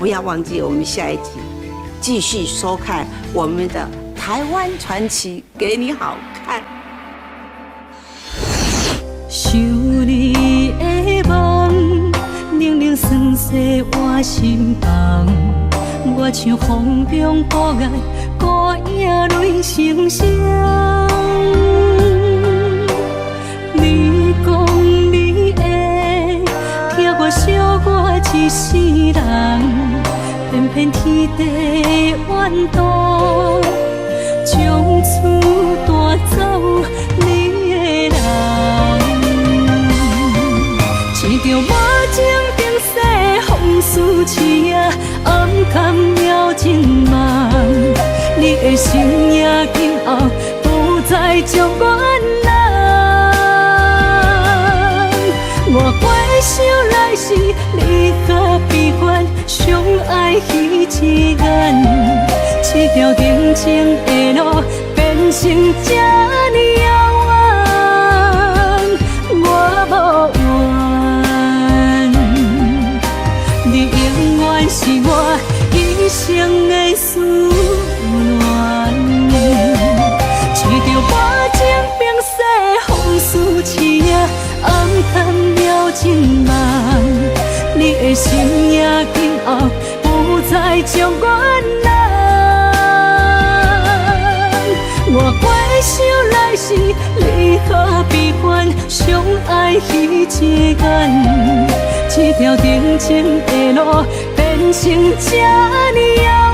不要忘记我们下一集继续收看我们的台湾传奇，给你好看。想你的梦，冷冷酸涩我心房，我像风中孤雁，孤影泪成双。你讲你会疼我惜我一世人，偏偏天地怨妒，将厝带走你的人。一场无情冰雪风似刺啊，暗淡了情梦。你的心也今后不再将阮人。我回想来时，你甲悲欢相爱彼一眼，这条定情的路变成这呢遥远，我无怨。你永远是我一生的思念，一条无情冰雪风似刺啊，暗淡了情梦。你的心也今后不再将阮人。我回想来时，你和悲欢相爱彼一眼，这条定情的路变成这呢遥远。